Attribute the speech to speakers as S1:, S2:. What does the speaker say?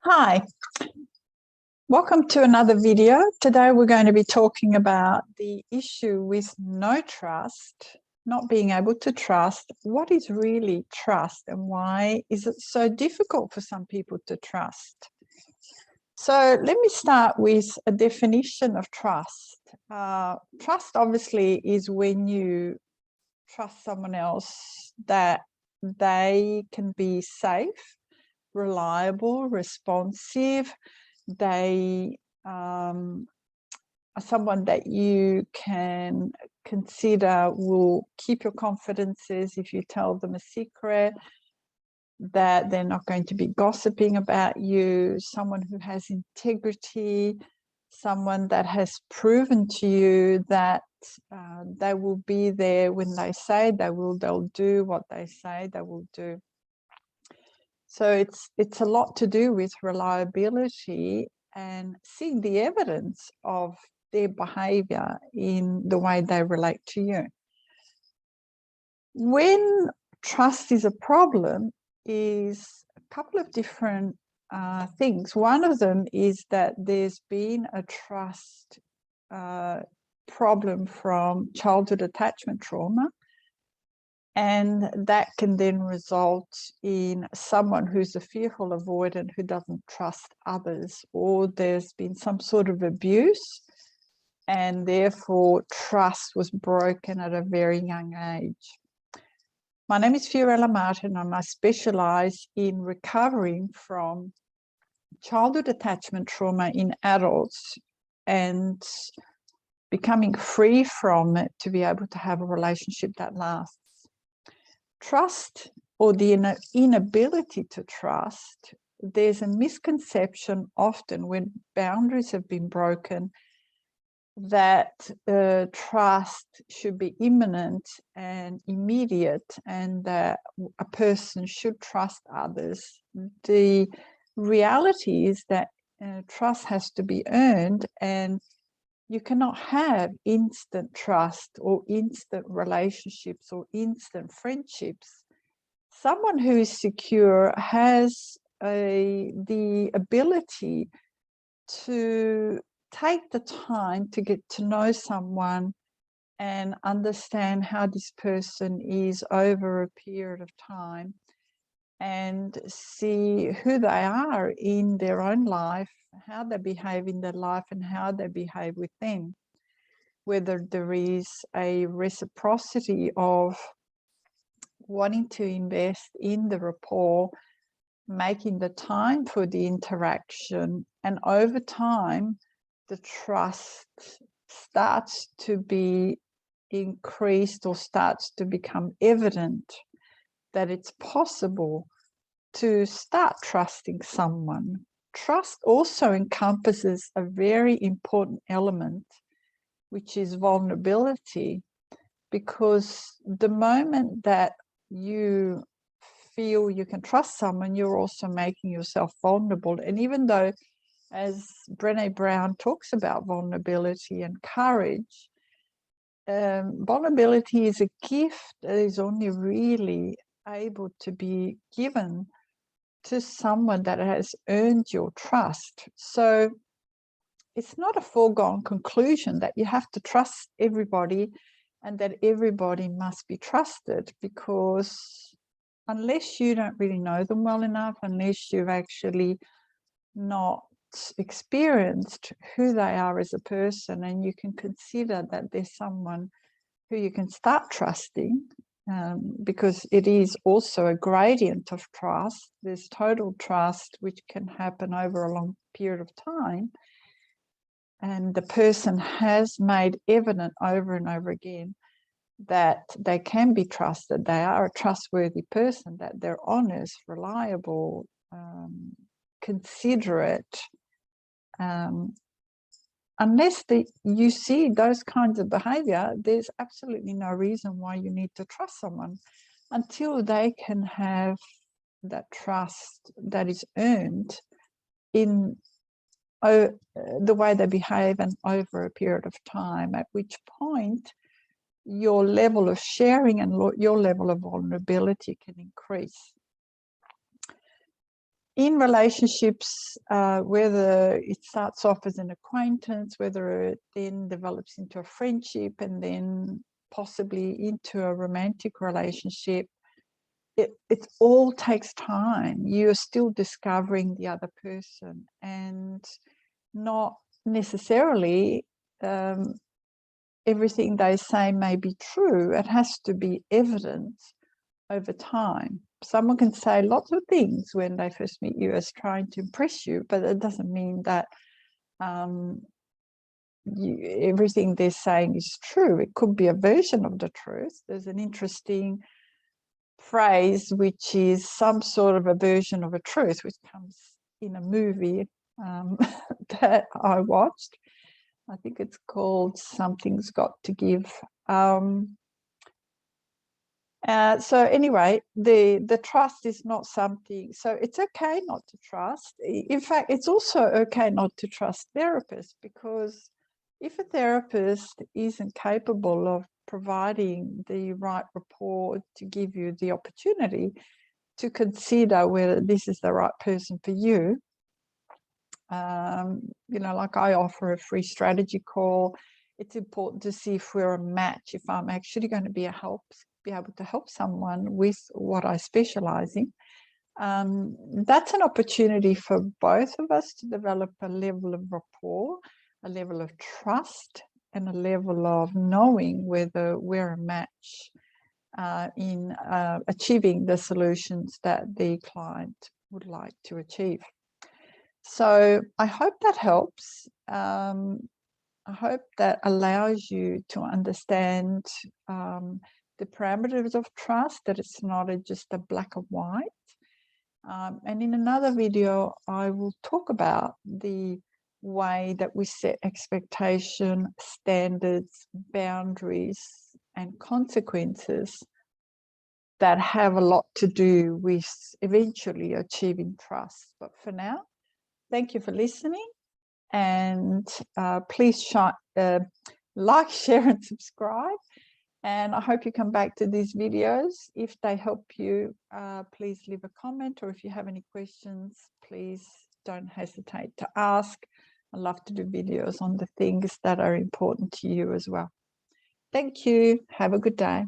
S1: Hi, welcome to another video. Today we're going to be talking about the issue with no trust, not being able to trust. What is really trust and why is it so difficult for some people to trust? So let me start with a definition of trust. Trust obviously is when you trust someone else that they can be safe, reliable, responsive. They are someone that you can consider will keep your confidences if you tell them a secret, that they're not going to be gossiping about you, someone who has integrity, someone that has proven to you that they will be there when they say they will, they'll do what they say they will do. So it's a lot to do with reliability and seeing the evidence of their behavior in the way they relate to you. When trust is a problem is a couple of different things. One of them is that there's been a trust problem from childhood attachment trauma. And that can then result in someone who's a fearful avoidant who doesn't trust others, or there's been some sort of abuse and therefore trust was broken at a very young age. My name is Fiorella Martin and I specialize in recovering from childhood attachment trauma in adults and becoming free from it to be able to have a relationship that lasts. Trust, or the inability to trust, there's a misconception often when boundaries have been broken that trust should be imminent and immediate and that a person should trust others. The reality is that trust has to be earned, and you cannot have instant trust or instant relationships or instant friendships. Someone who is secure has the ability to take the time to get to know someone and understand how this person is over a period of time and see who they are in their own life, how they behave in their life and how they behave with them, whether there is a reciprocity of wanting to invest in the rapport, making the time for the interaction, and over time the trust starts to be increased or starts to become evident that it's possible to start trusting someone. Trust also encompasses a very important element, which is vulnerability, because the moment that you feel you can trust someone, you're also making yourself vulnerable. And even though, as Brené Brown talks about vulnerability and courage, vulnerability is a gift that is only really able to be given to someone that has earned your trust. So it's not a foregone conclusion that you have to trust everybody and that everybody must be trusted, because unless you don't really know them well enough, unless you've actually not experienced who they are as a person, and you can consider that there's someone who you can start trusting, because it is also a gradient of trust. There's total trust, which can happen over a long period of time, and the person has made evident over and over again that they can be trusted, they are a trustworthy person, that they're honest, reliable, considerate. Unless you see those kinds of behavior, there's absolutely no reason why you need to trust someone until they can have that trust that is earned in the way they behave and over a period of time, at which point your level of sharing and your level of vulnerability can increase. in relationships, whether it starts off as an acquaintance, whether it then develops into a friendship and then possibly into a romantic relationship, it all takes time. You're still discovering the other person, and not necessarily everything they say may be true. It has to be evident over time. Someone can say lots of things when they first meet you as trying to impress you, but it doesn't mean that everything they're saying is true. It could be a version of the truth. There's an interesting phrase which is some sort of a version of a truth, which comes in a movie that I watched. I think it's called Something's Got to Give. So anyway, the trust is not something, so it's okay not to trust. In fact, it's also okay not to trust therapists, because if a therapist isn't capable of providing the right rapport to give you the opportunity to consider whether this is the right person for you, you know, like I offer a free strategy call. It's important to see if we're a match, if I'm actually going to be able to help someone with what I specialize in. That's an opportunity for both of us to develop a level of rapport, a level of trust, and a level of knowing whether we're a match in achieving the solutions that the client would like to achieve. So I hope that helps. I hope that allows you to understand the parameters of trust, that it's not just a black and white. And in another video, I will talk about the way that we set expectation, standards, boundaries, and consequences that have a lot to do with eventually achieving trust. But for now, thank you for listening, and please like, share, and subscribe. And I hope you come back to these videos. If they help you, please leave a comment, or if you have any questions, please don't hesitate to ask. I love to do videos on the things that are important to you as well. Thank you. Have a good day.